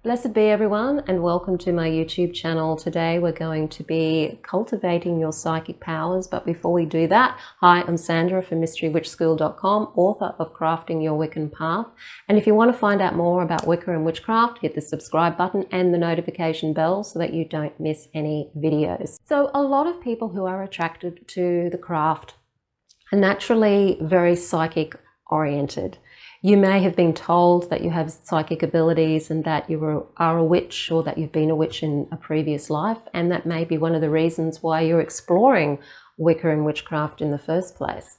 Blessed be everyone, and welcome to my YouTube channel. Today we're going to be cultivating your psychic powers, but before we do that, hi, I'm Sandra from MysteryWitchSchool.com, author of Crafting Your Wiccan Path. And if you want to find out more about Wicca and witchcraft, hit the subscribe button and the notification bell so that you don't miss any videos. So a lot of people who are attracted to the craft are naturally very psychic oriented. You may have been told that you have psychic abilities and that you are a witch, or that you've been a witch in a previous life, and that may be one of the reasons why you're exploring Wicca and witchcraft in the first place.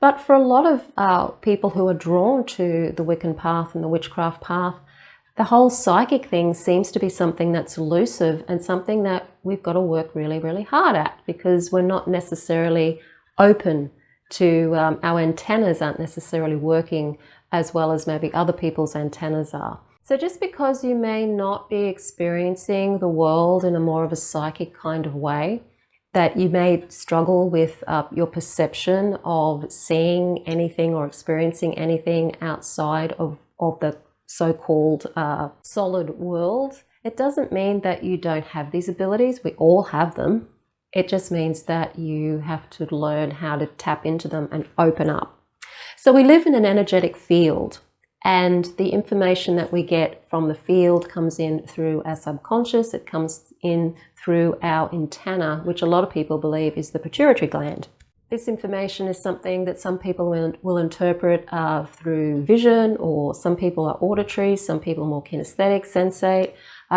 But for a lot of people who are drawn to the Wiccan path and the witchcraft path, the whole psychic thing seems to be something that's elusive and something that we've got to work really, really hard at, because we're not necessarily open to, our antennas aren't necessarily working as well as maybe other people's antennas are. So just because you may not be experiencing the world in a more of a psychic kind of way, that you may struggle with your perception of seeing anything or experiencing anything outside of the so-called solid world, it doesn't mean that you don't have these abilities. We all have them. It just means that you have to learn how to tap into them and open up. So we live in an energetic field, and the information that we get from the field comes in through our subconscious. It comes in through our antenna, which a lot of people believe is the pituitary gland. This information is something that some people will interpret through vision, or some people are auditory, some people are more kinesthetic, sensate,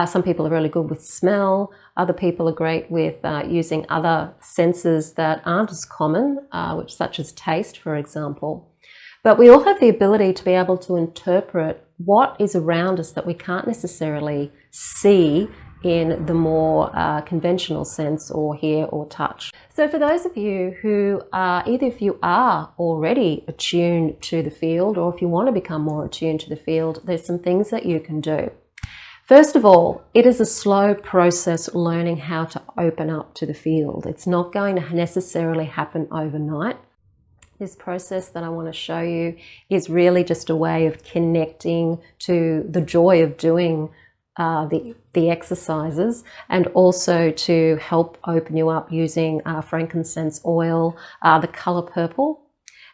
some people are really good with smell, other people are great with using other senses that aren't as common, such as taste, for example. But we all have the ability to be able to interpret what is around us that we can't necessarily see in the more conventional sense, or hear or touch. So for those of you who either if you are already attuned to the field, or if you want to become more attuned to the field, there's some things that you can do. First of all, it is a slow process learning how to open up to the field. It's not going to necessarily happen overnight. This process that I want to show you is really just a way of connecting to the joy of doing the exercises, and also to help open you up using frankincense oil, the color purple,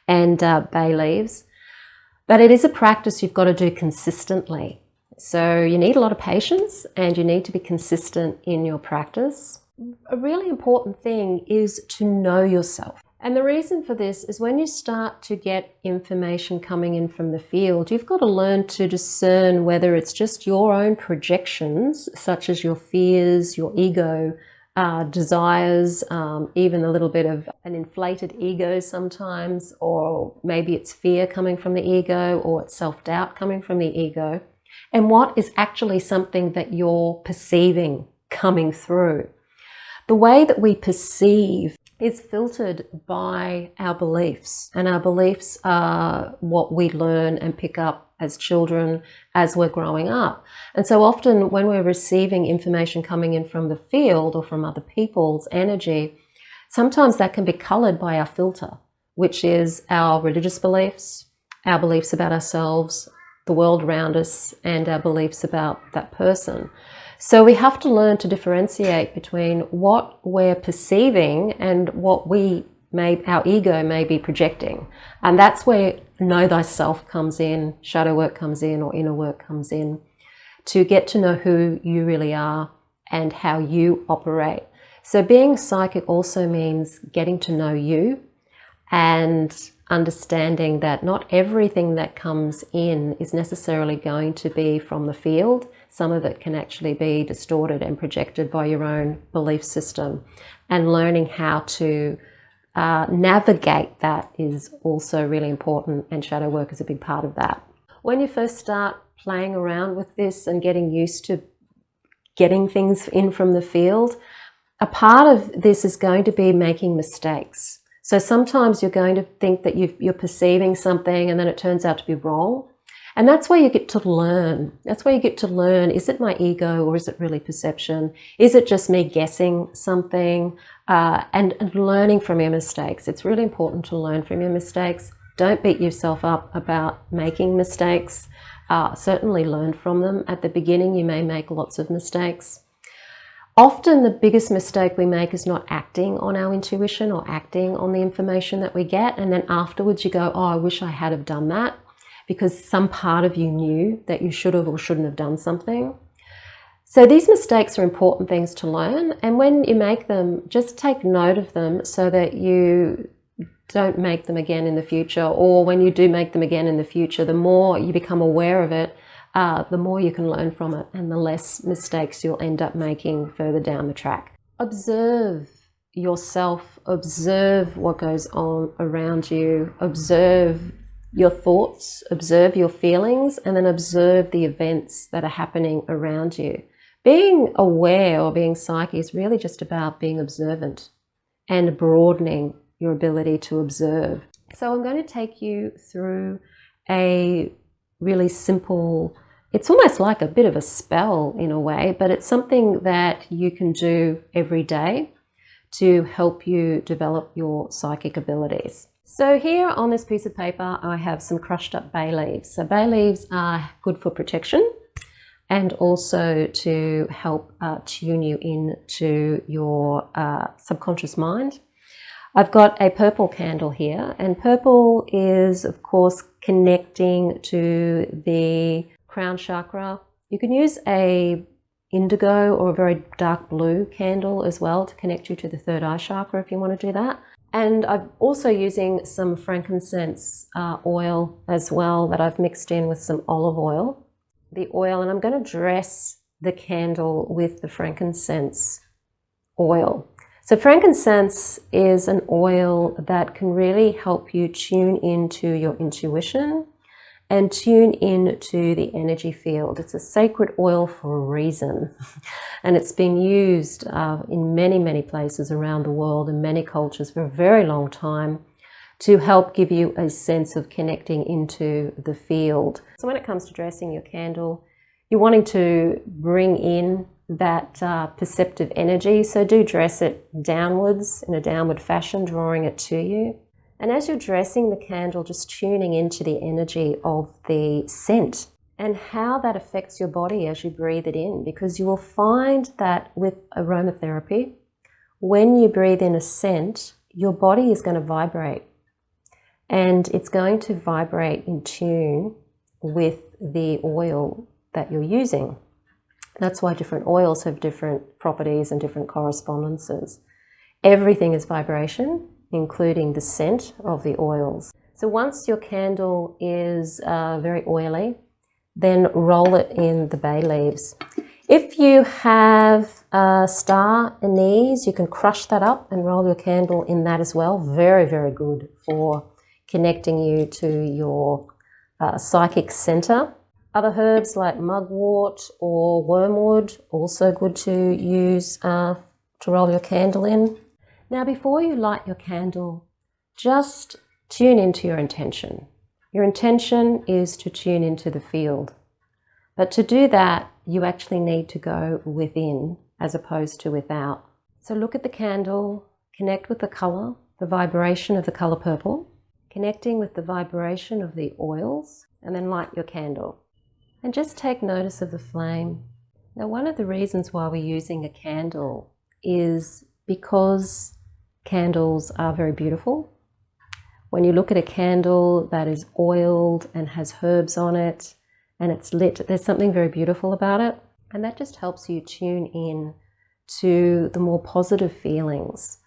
and bay leaves. But it is a practice you've got to do consistently. So you need a lot of patience, and you need to be consistent in your practice. A really important thing is to know yourself. And the reason for this is when you start to get information coming in from the field, you've got to learn to discern whether it's just your own projections, such as your fears, your ego, desires, even a little bit of an inflated ego sometimes, or maybe it's fear coming from the ego, or it's self-doubt coming from the ego, and what is actually something that you're perceiving coming through. The way that we perceive is filtered by our beliefs, and our beliefs are what we learn and pick up as children as we're growing up. And so often when we're receiving information coming in from the field or from other people's energy, sometimes that can be colored by our filter, which is our religious beliefs, our beliefs about ourselves, the world around us, and our beliefs about that person. So we have to learn to differentiate between what we're perceiving and what our ego may be projecting. And that's where know thyself comes in, shadow work comes in, or inner work comes in, to get to know who you really are and how you operate. So being psychic also means getting to know you, and understanding that not everything that comes in is necessarily going to be from the field. Some of it can actually be distorted and projected by your own belief system, and learning how to navigate that is also really important, and shadow work is a big part of that. When you first start playing around with this and getting used to getting things in from the field, a part of this is going to be making mistakes. So sometimes you're going to think that you're perceiving something, and then it turns out to be wrong. And that's where you get to learn. That's where you get to learn, is it my ego, or is it really perception? Is it just me guessing something? And learning from your mistakes. It's really important to learn from your mistakes. Don't beat yourself up about making mistakes. certainly learn from them. At the beginning, you may make lots of mistakes. Often the biggest mistake we make is not acting on our intuition or acting on the information that we get. And then afterwards you go, oh, I wish I had have done that, because some part of you knew that you should have or shouldn't have done something. So these mistakes are important things to learn. And when you make them, just take note of them so that you don't make them again in the future. Or when you do make them again in the future, the more you become aware of it, the more you can learn from it and the less mistakes you'll end up making further down the track. Observe yourself, observe what goes on around you, observe your thoughts, observe your feelings, and then observe the events that are happening around you. Being aware or being psychic is really just about being observant and broadening your ability to observe. So I'm going to take you through a really simple, it's almost like a bit of a spell in a way, but it's something that you can do every day to help you develop your psychic abilities. So here on this piece of paper, I have some crushed up bay leaves. So bay leaves are good for protection and also to help tune you into your subconscious mind. I've got a purple candle here, and purple is, of course, connecting to the crown chakra. You can use a indigo or a very dark blue candle as well to connect you to the third eye chakra if you want to do that. And I'm also using some frankincense oil as well that I've mixed in with some olive oil. The oil, and I'm going to dress the candle with the frankincense oil. So frankincense is an oil that can really help you tune into your intuition and tune into the energy field. It's a sacred oil for a reason. And it's been used in many, many places around the world and many cultures for a very long time to help give you a sense of connecting into the field. So when it comes to dressing your candle, you're wanting to bring in that perceptive energy. So do dress it downwards in a downward fashion, drawing it to you. And as you're dressing the candle, just tuning into the energy of the scent and how that affects your body as you breathe it in. Because you will find that with aromatherapy, when you breathe in a scent, your body is going to vibrate. And it's going to vibrate in tune with the oil that you're using. That's why different oils have different properties and different correspondences. Everything is vibration, including the scent of the oils. So once your candle is very oily, then roll it in the bay leaves. If you have star anise, you can crush that up and roll your candle in that as well. Very, very good for connecting you to your psychic center. Other herbs like mugwort or wormwood, also good to use to roll your candle in. Now, before you light your candle, just tune into your intention. Your intention is to tune into the field. But to do that, you actually need to go within as opposed to without. So look at the candle, connect with the color, the vibration of the color purple, connecting with the vibration of the oils, and then light your candle. And just take notice of the flame. Now, one of the reasons why we're using a candle is because candles are very beautiful. When you look at a candle that is oiled and has herbs on it and it's lit, there's something very beautiful about it. And that just helps you tune in to the more positive feelings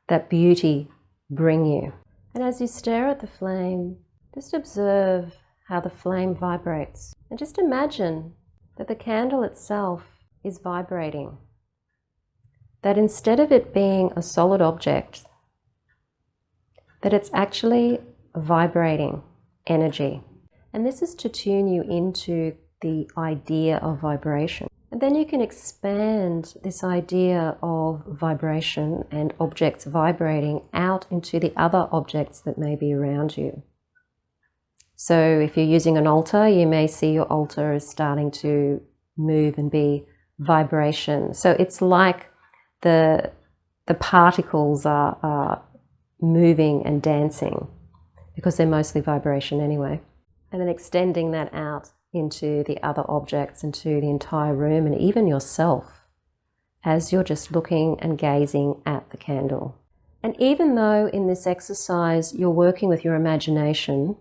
that beauty bring you. And as you stare at the flame, just observe how the flame vibrates. And just imagine that the candle itself is vibrating. That instead of it being a solid object, that it's actually vibrating energy. And this is to tune you into the idea of vibration. And then you can expand this idea of vibration and objects vibrating out into the other objects that may be around you. So if you're using an altar, you may see your altar is starting to move and be vibration. So it's like the particles are moving and dancing because they're mostly vibration anyway. and then extending that out into the other objects, into the entire room, and even yourself as you're just looking and gazing at the candle. And even though in this exercise you're working with your imagination,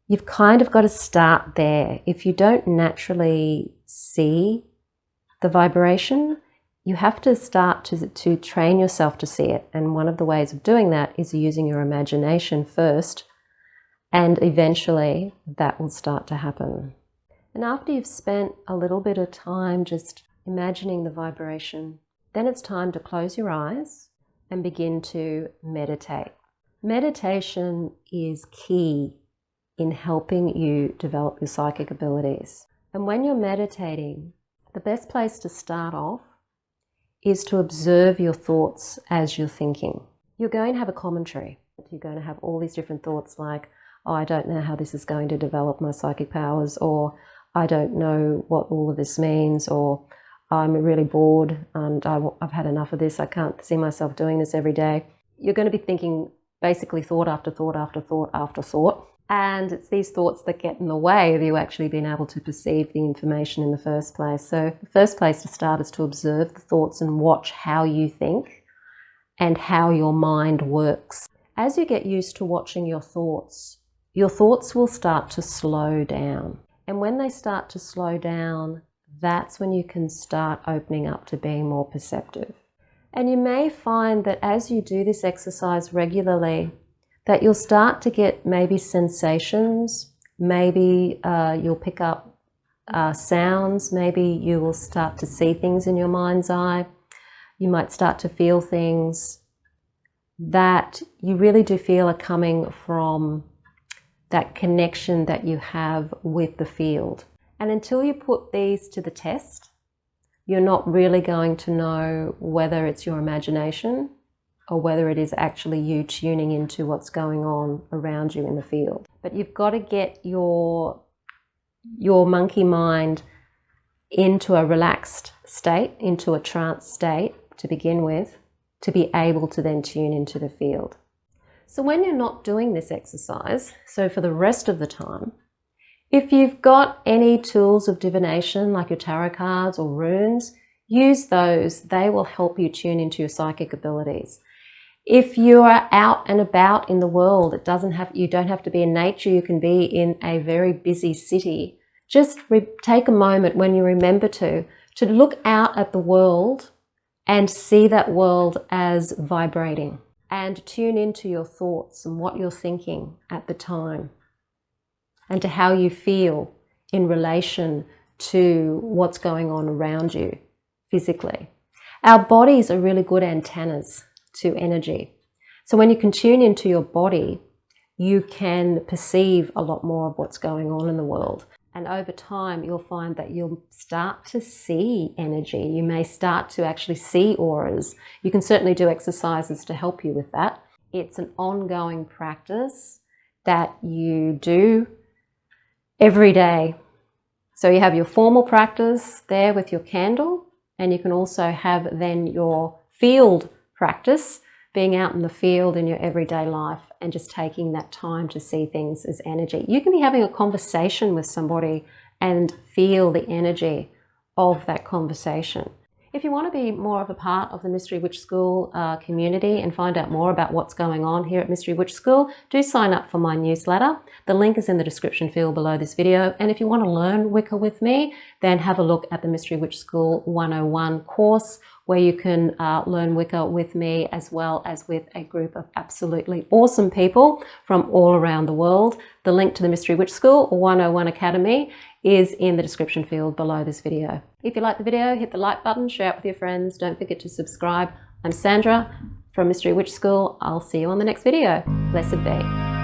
you've kind of got to start there. If you don't naturally see the vibration, you have to start to train yourself to see it. And one of the ways of doing that is using your imagination first, and eventually that will start to happen. And after you've spent a little bit of time just imagining the vibration, then it's time to close your eyes and begin to meditate. Meditation is key in helping you develop your psychic abilities. And when you're meditating, the best place to start off is to observe your thoughts as you're thinking. You're going to have a commentary. You're going to have all these different thoughts like, oh, I don't know how this is going to develop my psychic powers, or I don't know what all of this means, or I'm really bored and I've had enough of this. I can't see myself doing this every day. You're going to be thinking basically thought after thought after thought after thought. And it's these thoughts that get in the way of you actually being able to perceive the information in the first place. So the first place to start is to observe the thoughts and watch how you think and how your mind works. As you get used to watching your thoughts will start to slow down. And when they start to slow down, that's when you can start opening up to being more perceptive. And you may find that as you do this exercise regularly, that you'll start to get maybe sensations, maybe you'll pick up sounds, maybe you will start to see things in your mind's eye. You might start to feel things that you really do feel are coming from that connection that you have with the field. And until you put these to the test, you're not really going to know whether it's your imagination or whether it is actually you tuning into what's going on around you in the field. But you've got to get your monkey mind into a relaxed state, into a trance state to begin with, to be able to then tune into the field. So when you're not doing this exercise, so for the rest of the time, if you've got any tools of divination like your tarot cards or runes, use those. They will help you tune into your psychic abilities. If you are out and about in the world, you don't have to be in nature, you can be in a very busy city. Just take a moment when you remember to look out at the world and see that world as vibrating, and tune into your thoughts and what you're thinking at the time and to how you feel in relation to what's going on around you physically. Our bodies are really good antennas to energy. So when you can tune into your body, you can perceive a lot more of what's going on in the world. And over time, you'll find that you'll start to see energy. You may start to actually see auras. You can certainly do exercises to help you with that. It's an ongoing practice that you do every day. So you have your formal practice there with your candle, and you can also have then your field practice, being out in the field in your everyday life and just taking that time to see things as energy. You can be having a conversation with somebody and feel the energy of that conversation. If you want to be more of a part of the Mystery Witch School community and find out more about what's going on here at Mystery Witch School, do sign up for my newsletter. The link is in the description field below this video. And if you want to learn Wicca with me, then have a look at the Mystery Witch School 101 course, where you can learn Wicca with me as well as with a group of absolutely awesome people from all around the world. The link to the Mystery Witch School 101 Academy is in the description field below this video. If you like the video, hit the like button, share it with your friends. Don't forget to subscribe. I'm Sandra from Mystery Witch School. I'll see you on the next video. Blessed be.